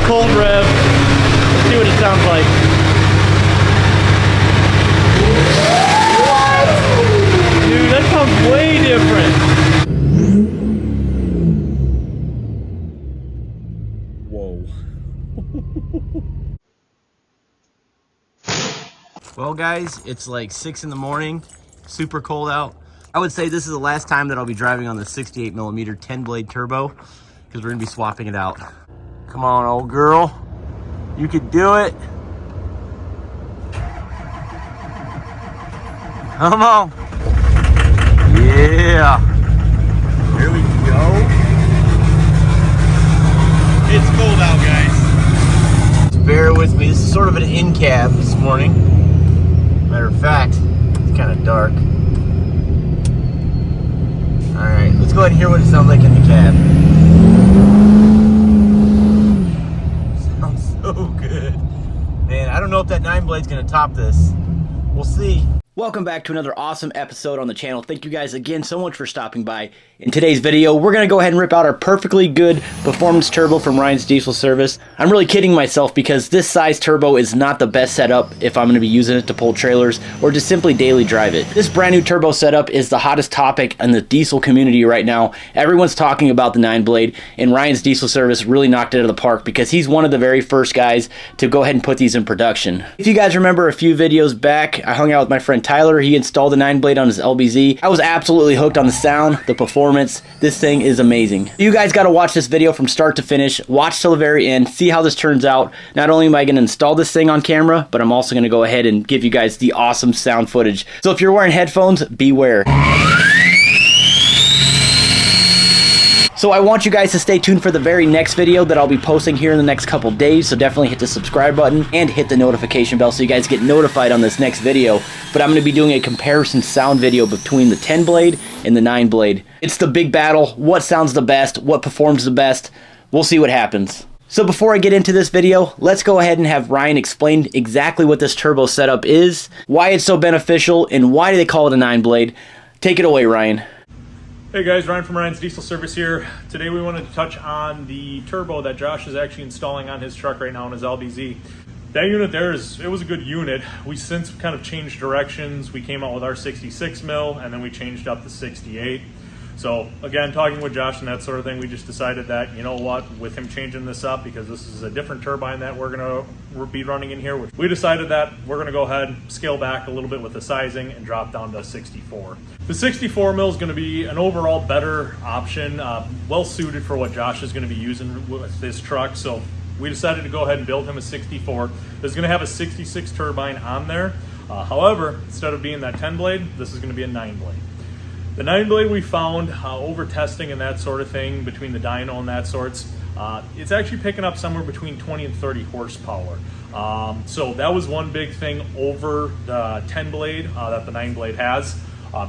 cold rev. Let's see what it sounds like. What? Dude, that sounds way different. Whoa. Well guys, it's like 6 in the morning, super cold out. I would say this is the last time that I'll be driving on the 68mm 10-blade turbo because we're gonna be swapping it out. Come on, old girl. You could do it. Come on. Yeah. Here we go. It's cold out, guys. Just bear with me. This is sort of an in cab this morning. Matter of fact, it's kind of dark. All right, let's go ahead and hear what it sounds like in the cab. Sounds so good. Man, I don't know if that 9-blade's gonna top this. We'll see. Welcome back to another awesome episode on the channel. Thank you guys again so much for stopping by. In today's video, we're going to go ahead and rip out our perfectly good performance turbo from Ryan's Diesel Service. I'm really kidding myself because this size turbo is not the best setup if I'm going to be using it to pull trailers or just simply daily drive it. This brand new turbo setup is the hottest topic in the diesel community right now. Everyone's talking about the 9-blade, and Ryan's Diesel Service really knocked it out of the park because he's one of the very first guys to go ahead and put these in production. If you guys remember a few videos back, I hung out with my friend Tyler. He installed the 9-blade on his LBZ. I was absolutely hooked on the sound, the performance. This thing is amazing. You guys got to watch this video from start to finish. Watch till the very end. See how this turns out. Not only am I going to install this thing on camera, but I'm also going to go ahead and give you guys the awesome sound footage. So if you're wearing headphones, beware. So I want you guys to stay tuned for the very next video that I'll be posting here in the next couple days. So definitely hit the subscribe button and hit the notification bell so you guys get notified on this next video. But I'm going to be doing a comparison sound video between the 10-blade and the 9-blade. It's the big battle. What sounds the best? What performs the best? We'll see what happens. So before I get into this video, let's go ahead and have Ryan explain exactly what this turbo setup is, why it's so beneficial, and why do they call it a 9-blade. Take it away, Ryan. Hey guys, Ryan from Ryan's Diesel Service here. Today we wanted to touch on the turbo that Josh is actually installing on his truck right now in his LBZ. That unit there it was a good unit. We since kind of changed directions. We came out with our 66 mil and then we changed up to 68. So again, talking with Josh and that sort of thing, we just decided that, you know what, with him changing this up, because this is a different turbine that we're gonna be running in here, we decided that we're gonna go ahead, scale back a little bit with the sizing and drop down to 64. The 64 mil is gonna be an overall better option, well suited for what Josh is gonna be using with this truck. So we decided to go ahead and build him a 64. There's gonna have a 66 turbine on there. However, instead of being that 10-blade, this is gonna be a 9-blade. The 9-blade we found over testing and that sort of thing between the dyno and that sorts, it's actually picking up somewhere between 20 and 30 horsepower. So that was one big thing over the 10-blade that the 9-blade has.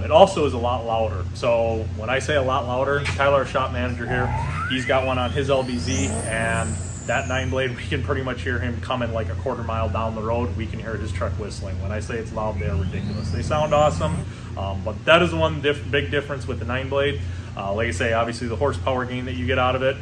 It also is a lot louder. So when I say a lot louder, Tyler, our shop manager here, he's got one on his LBZ, and that 9-blade, we can pretty much hear him coming like a quarter mile down the road. We can hear his truck whistling. When I say it's loud, they're ridiculous. They sound awesome. But that is the one big difference with the 9-blade. Like I say, obviously the horsepower gain that you get out of it.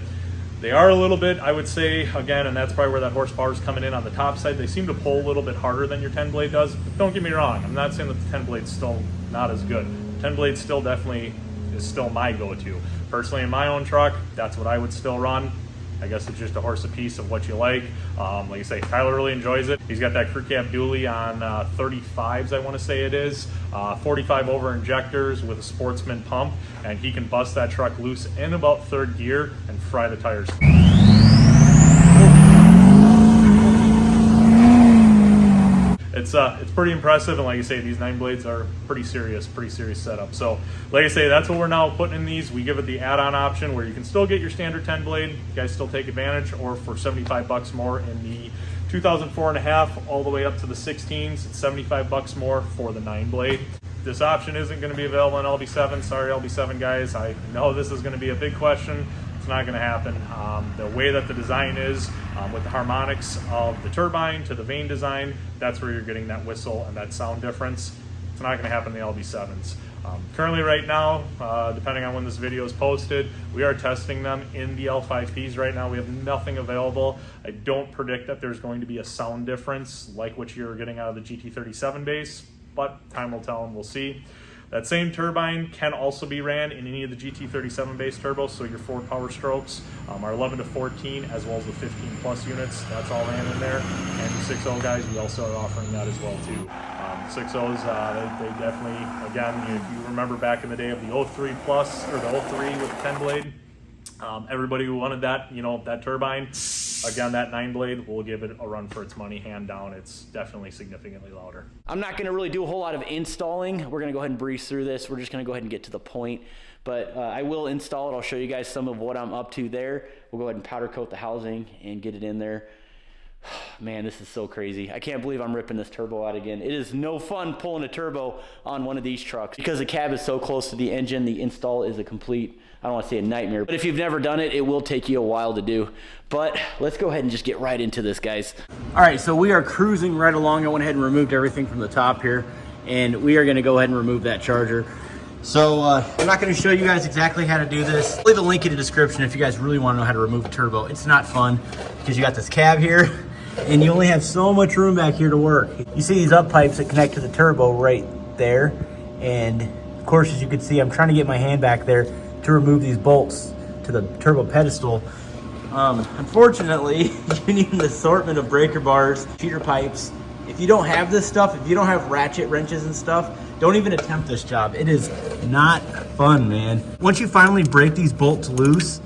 They are a little bit, I would say, again, and that's probably where that horsepower is coming in on the top side. They seem to pull a little bit harder than your 10-blade does. But don't get me wrong. I'm not saying that the 10-blade's still not as good. 10-blade still definitely is still my go-to. Personally, in my own truck, that's what I would still run. I guess it's just a horse apiece of what you like. Like I say, Tyler really enjoys it. He's got that crew cab dually on 35s, I want to say it is. 45 over injectors with a Sportsman pump, and he can bust that truck loose in about third gear and fry the tires. It's pretty impressive, and like I say, these 9-blades are pretty serious setup. So like I say, that's what we're now putting in these. We give it the add-on option where you can still get your standard 10-blade, you guys still take advantage, or for 75 bucks more in the 2004.5 all the way up to the 16s, it's 75 bucks more for the 9-blade. This option isn't going to be available on LB7. Sorry, LB7 guys. I know this is going to be a big question. It's not going to happen. The way that the design is, with the harmonics of the turbine to the vane design, that's where you're getting that whistle and that sound difference. It's not going to happen in the LB7s. Currently right now, depending on when this video is posted, we are testing them in the L5Ps right now. We have nothing available. I don't predict that there's going to be a sound difference like what you're getting out of the GT37 base, but time will tell and we'll see. That same turbine can also be ran in any of the GT37 base turbos, so your 4 power strokes are 11 to 14 as well as the 15 plus units. That's all ran in there. And the 6.0 guys, we also are offering that as well too. 6.0s, they definitely, again, if you remember back in the day of the 03 plus or the 03 with the 10 blade, everybody who wanted that, that turbine, again, that 9 blade will give it a run for its money, hand down. It's definitely significantly louder. I'm not going to really do a whole lot of installing. We're going to go ahead and breeze through this. We're just going to go ahead and get to the point. But I will install it. I'll show you guys some of what I'm up to there. We'll go ahead and powder coat the housing and get it in there. Man, this is so crazy. I can't believe I'm ripping this turbo out again. It is no fun pulling a turbo on one of these trucks. Because the cab is so close to the engine, the install is a complete, I don't want to say a nightmare, but if you've never done it, it will take you a while to do. But let's go ahead and just get right into this, guys. All right, so we are cruising right along. I went ahead and removed everything from the top here, and we are going to go ahead and remove that charger. So I'm not going to show you guys exactly how to do this. I'll leave a link in the description if you guys really want to know how to remove a turbo. It's not fun because you got this cab here, and you only have so much room back here to work. You see these up pipes that connect to the turbo right there, and of course, as you can see, I'm trying to get my hand back there to remove these bolts to the turbo pedestal. Unfortunately, you need an assortment of breaker bars, cheater pipes. If you don't have this stuff, if you don't have ratchet wrenches and stuff, don't even attempt this job. It is not fun, man. Once you finally break these bolts loose,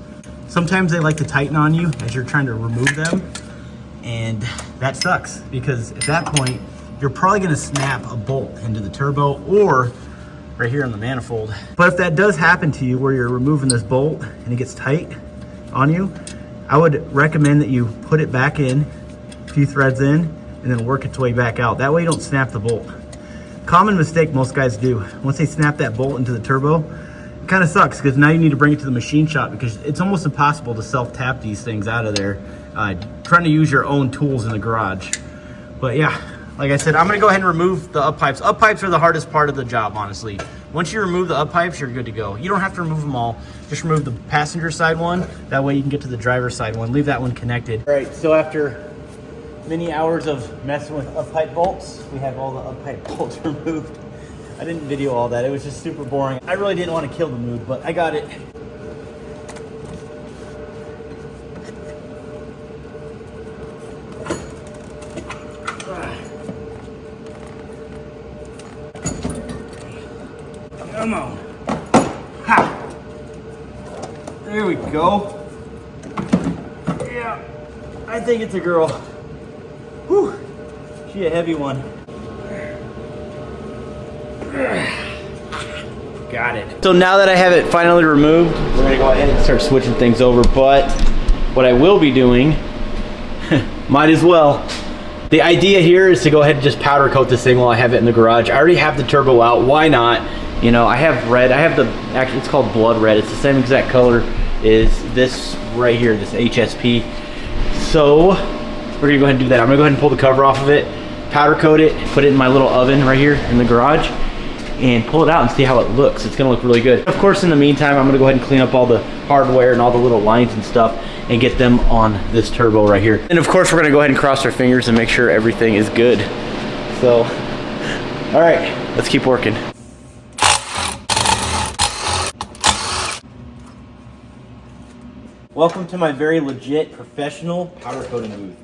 sometimes they like to tighten on you as you're trying to remove them. And that sucks because at that point, you're probably gonna snap a bolt into the turbo or right here on the manifold. But if that does happen to you where you're removing this bolt and it gets tight on you, I would recommend that you put it back in, a few threads in, and then work its way back out. That way you don't snap the bolt. Common mistake most guys do. Once they snap that bolt into the turbo, it kind of sucks because now you need to bring it to the machine shop because it's almost impossible to self-tap these things out of there. Trying to use your own tools in the garage. But yeah, like I said, I'm gonna go ahead and remove the up pipes. Up pipes are the hardest part of the job, honestly. Once you remove the up pipes, you're good to go. You don't have to remove them all. Just remove the passenger side one. That way you can get to the driver's side one. Leave that one connected. All right, so after many hours of messing with up pipe bolts, we have all the up pipe bolts removed. I didn't video all that. It was just super boring. I really didn't want to kill the mood, but I got it. Come on. Ha! There we go. Yeah, I think it's a girl. Whew. She a heavy one. Got it. So now that I have it finally removed, we're gonna go ahead and start switching things over. But what I will be doing, might as well. The idea here is to go ahead and just powder coat this thing while I have it in the garage. I already have the turbo out. Why not? You know, I have red. I have the, actually it's called blood red. It's the same exact color as this right here, this HSP. So we're gonna go ahead and do that. I'm gonna go ahead and pull the cover off of it, powder coat it, put it in my little oven right here in the garage, and pull it out and see how it looks. It's gonna look really good. Of course, in the meantime, I'm gonna go ahead and clean up all the hardware and all the little lines and stuff and get them on this turbo right here. And of course, we're gonna go ahead and cross our fingers and make sure everything is good. So, all right, let's keep working. Welcome to my very legit professional powder coating booth.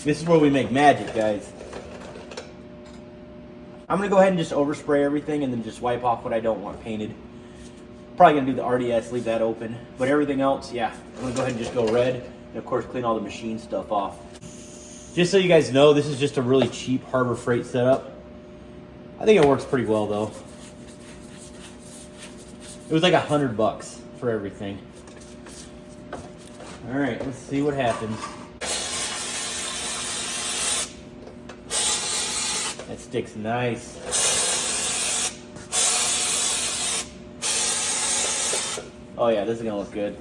This is where we make magic, guys. I'm gonna go ahead and just overspray everything and then just wipe off what I don't want painted. Probably gonna do the RDS, leave that open. But everything else, yeah, I'm gonna go ahead and just go red. And of course, clean all the machine stuff off. Just so you guys know, this is just a really cheap Harbor Freight setup. I think it works pretty well though. It was like $100 for everything. All right, let's see what happens. That sticks nice. Oh yeah, this is gonna look good.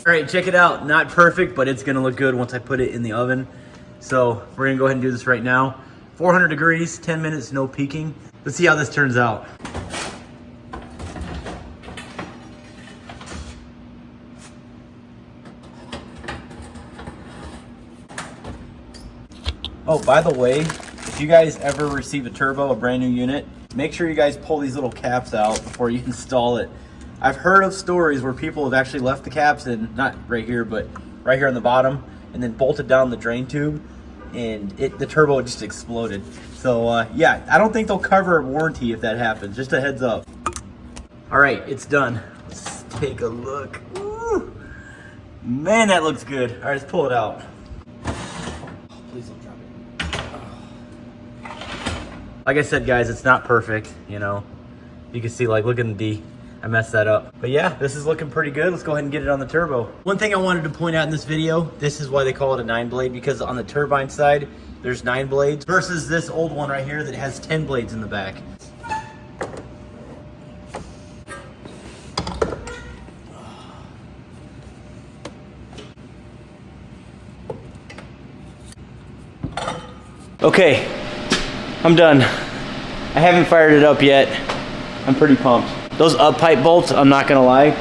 All right, check it out. Not perfect, but it's gonna look good once I put it in the oven. So we're gonna go ahead and do this right now. 400 degrees, 10 minutes, no peeking. Let's see how this turns out. Oh, by the way, if you guys ever receive a turbo, a brand new unit, make sure you guys pull these little caps out before you install it. I've heard of stories where people have actually left the caps in, not right here, but right here on the bottom, and then bolted down the drain tube, and the turbo just exploded. So yeah, I don't think they'll cover a warranty if that happens, just a heads up. All right, it's done. Let's take a look. Woo! Man, that looks good. All right, let's pull it out. Please don't drop it. Like I said, guys, it's not perfect, you know. You can see, like, look at the D. I messed that up. But yeah, this is looking pretty good. Let's go ahead and get it on the turbo. One thing I wanted to point out in this video, this is why they call it a 9-blade, because on the turbine side, there's 9 blades versus this old one right here that has 10 blades in the back. Okay, I'm done. I haven't fired it up yet. I'm pretty pumped. Those up pipe bolts, I'm not gonna lie,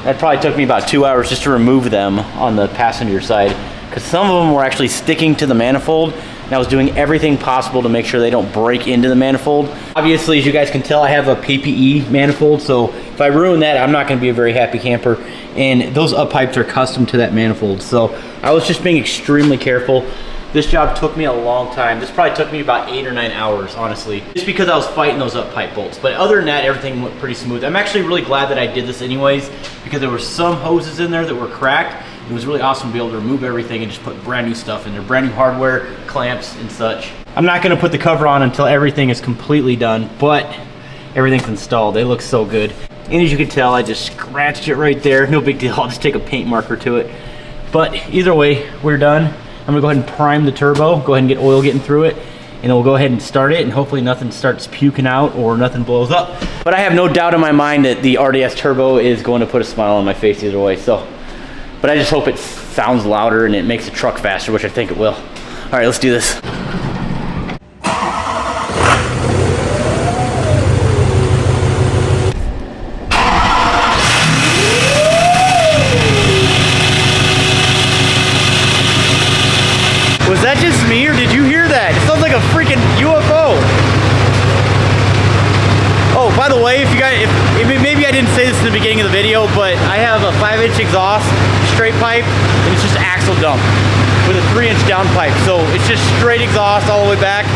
that probably took me about 2 hours just to remove them on the passenger side, because some of them were actually sticking to the manifold, and I was doing everything possible to make sure they don't break into the manifold. Obviously, as you guys can tell, I have a PPE manifold, so if I ruin that, I'm not gonna be a very happy camper, and those up pipes are custom to that manifold, so I was just being extremely careful. This job took me a long time. This probably took me about 8 or 9 hours, honestly, just because I was fighting those up pipe bolts. But other than that, everything went pretty smooth. I'm actually really glad that I did this anyways, because there were some hoses in there that were cracked. It was really awesome to be able to remove everything and just put brand new stuff in there, brand new hardware, clamps, and such. I'm not gonna put the cover on until everything is completely done, but everything's installed. They look so good. And as you can tell, I just scratched it right there. No big deal, I'll just take a paint marker to it. But either way, we're done. I'm gonna go ahead and prime the turbo, go ahead and get oil getting through it, and then we'll go ahead and start it, and hopefully nothing starts puking out or nothing blows up. But I have no doubt in my mind that the RDS turbo is going to put a smile on my face either way, so. But I just hope it sounds louder and it makes the truck faster, which I think it will. All right, let's do this. Was that just me, or did you hear that? It sounds like a freaking UFO. Oh, by the way, if you guys, maybe I didn't say this in the beginning of the video, but I have a 5-inch exhaust, straight pipe, and it's just axle dump with a 3-inch down pipe. So it's just straight exhaust all the way back,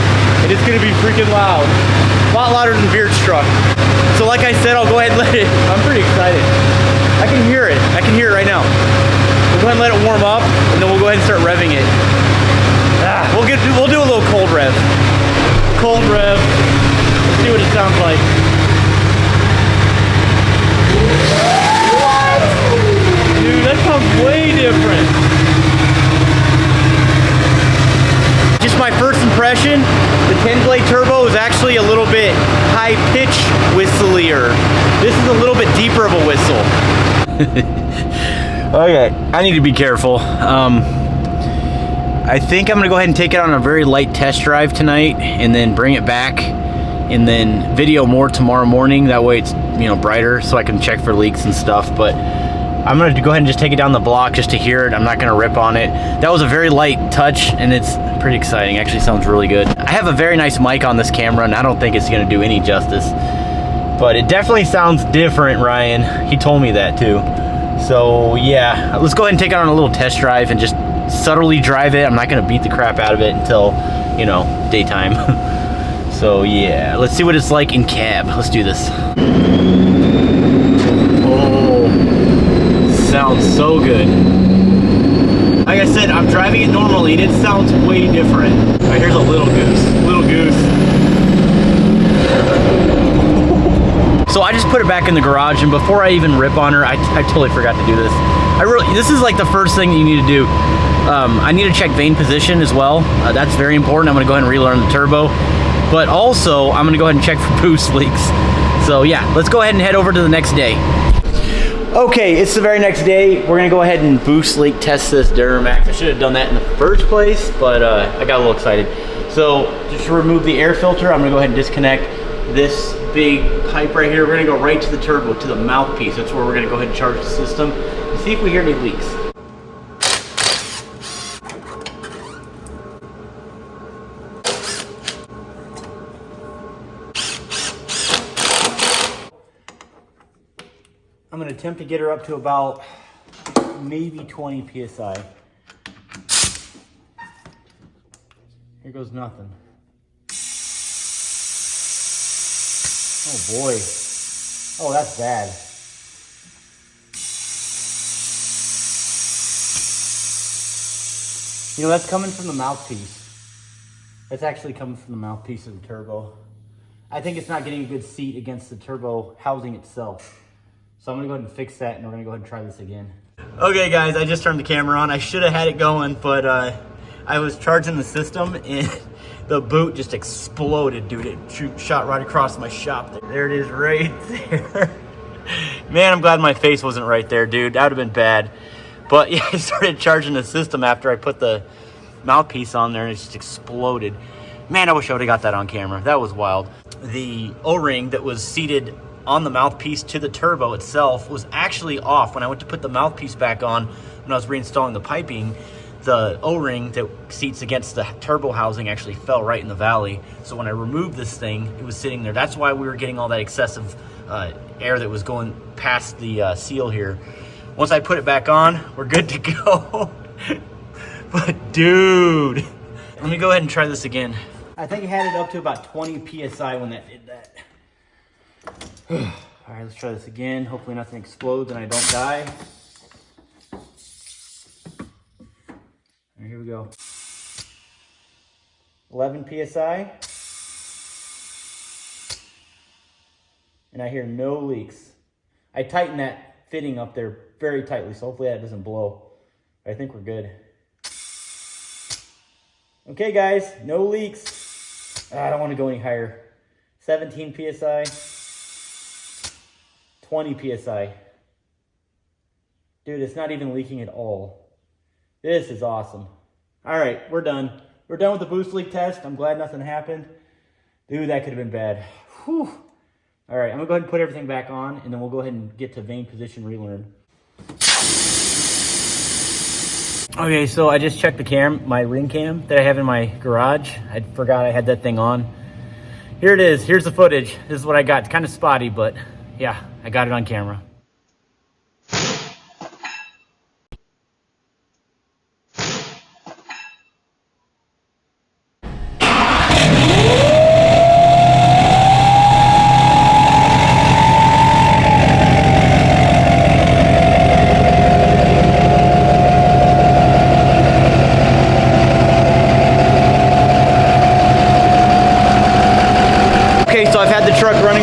and it's gonna be freaking loud. A lot louder than Beard's truck. So like I said, I'll go ahead and let it, I'm pretty excited. I can hear it right now. We'll go ahead and let it warm up, and then we'll go ahead and start revving it. We'll do a little cold rev. Cold rev. Let's see what it sounds like. What? Dude, that sounds way different. Just my first impression, the 10-blade turbo is actually a little bit high-pitch whistlier. This is a little bit deeper of a whistle. Okay, I need to be careful. I think I'm gonna go ahead and take it on a very light test drive tonight and then bring it back and then video more tomorrow morning. That way it's, you know, brighter so I can check for leaks and stuff. But I'm gonna go ahead and just take it down the block just to hear it. I'm not gonna rip on it. That was a very light touch and it's pretty exciting. Actually sounds really good. I have a very nice mic on this camera and I don't think it's gonna do any justice. But it definitely sounds different, Ryan. He told me that too. So yeah, let's go ahead and take it on a little test drive and just subtly drive it. I'm not gonna beat the crap out of it until, you know, daytime. So yeah, let's see what it's like in cab. Let's do this. Oh, sounds so good. Like I said, I'm driving it normally and it sounds way different. All right, here's a little goose. Little goose. So I just put it back in the garage, and before I even rip on her, I totally forgot to do this. This is like the first thing you need to do. I need to check vane position as well. That's very important. I'm gonna go ahead and relearn the turbo. But also, I'm gonna go ahead and check for boost leaks. So yeah, let's go ahead and head over to the next day. Okay, it's the very next day. We're gonna go ahead and boost leak test this Duramax. I should have done that in the first place, but I got a little excited. So just to remove the air filter, I'm gonna go ahead and disconnect this big pipe right here. We're gonna go right to the turbo, to the mouthpiece. That's where we're gonna go ahead and charge the system and see if we hear any leaks. I'm gonna attempt to get her up to about maybe 20 PSI. Here goes nothing. Oh boy. Oh, that's bad. You know, that's coming from the mouthpiece. That's actually coming from the mouthpiece of the turbo. I think it's not getting a good seat against the turbo housing itself. So I'm gonna go ahead and fix that, and we're gonna go ahead and try this again. Okay guys, I just turned the camera on. I should have had it going, but I was charging the system and the boot just exploded, dude. It shot right across my shop. There it is right there. Man, I'm glad my face wasn't right there, dude. That would have been bad. But yeah, I started charging the system after I put the mouthpiece on there and it just exploded. Man, I wish I would have got that on camera. That was wild. The O-ring that was seated on the mouthpiece to the turbo itself was actually off. When I went to put the mouthpiece back on, when I was reinstalling the piping, the O-ring that seats against the turbo housing actually fell right in the valley. So when I removed this thing, it was sitting there. That's why we were getting all that excessive air that was going past the seal here. Once I put it back on, we're good to go. But dude, let me go ahead and try this again. I think it had it up to about 20 PSI when that did that. All right, let's try this again. Hopefully nothing explodes and I don't die. All right, here we go. 11 PSI. And I hear no leaks. I tightened that fitting up there very tightly, so hopefully that doesn't blow. I think we're good. Okay guys, no leaks. I don't want to go any higher. 17 PSI. 20 PSI. Dude, it's not even leaking at all. This is awesome. All right, we're done. We're done with the boost leak test. I'm glad nothing happened. Dude, that could have been bad. Whew. All right, I'm gonna go ahead and put everything back on and then we'll go ahead and get to vane position relearn. Okay, so I just checked the my ring cam that I have in my garage. I forgot I had that thing on. Here it is, here's the footage. This is what I got. It's kind of spotty, but yeah, I got it on camera.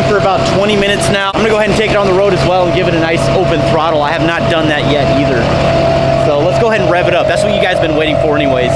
For about 20 minutes now. I'm gonna go ahead and take it on the road as well and give it a nice open throttle. I have not done that yet either. So let's go ahead and rev it up. That's what you guys have been waiting for anyways.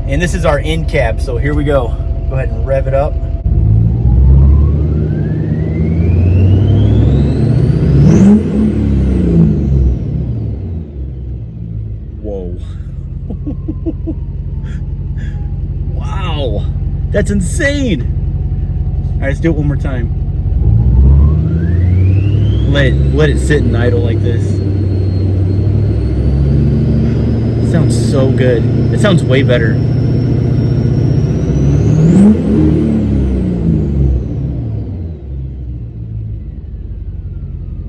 And this is our end cab, so here we go. Go ahead and rev it up. Whoa. Wow, that's insane. All right, let's do it one more time. Let it sit and idle like this. It sounds so good. It sounds way better.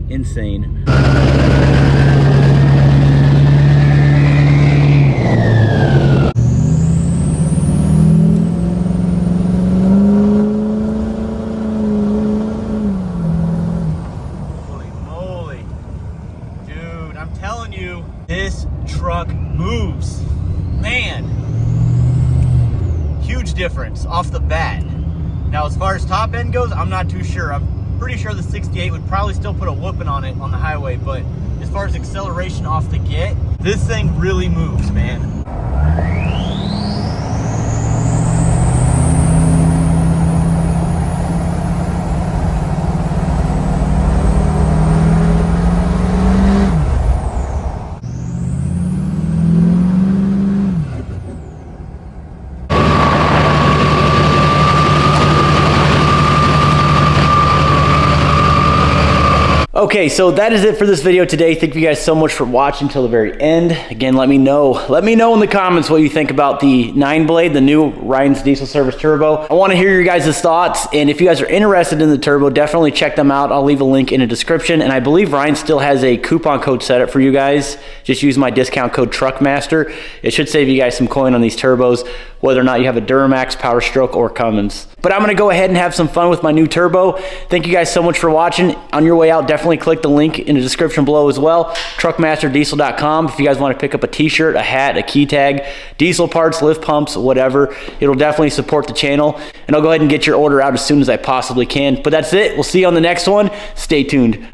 Insane. Holy moly. Dude. off the bat. Now, as far as top end goes, I'm not too sure. I'm pretty sure the 68 would probably still put a whooping on it on the highway, but as far as acceleration off the get, this thing really moves, man. Okay, so that is it for this video today. Thank you guys so much for watching till the very end. Again, let me know in the comments what you think about the 9-blade, the new Ryan's Diesel Service Turbo. I want to hear your guys' thoughts, and if you guys are interested in the turbo, definitely check them out. I'll leave a link in the description, and I believe Ryan still has a coupon code set up for you guys. Just use my discount code TruckMaster. It should save you guys some coin on these turbos, whether or not you have a Duramax, Power Stroke, or Cummins. But I'm gonna go ahead and have some fun with my new turbo. Thank you guys so much for watching. On your way out, definitely click the link in the description below as well, truckmasterdiesel.com. If you guys want to pick up a t-shirt, a hat, a key tag, diesel parts, lift pumps, whatever, it'll definitely support the channel. And I'll go ahead and get your order out as soon as I possibly can. But that's it. We'll see you on the next one. Stay tuned.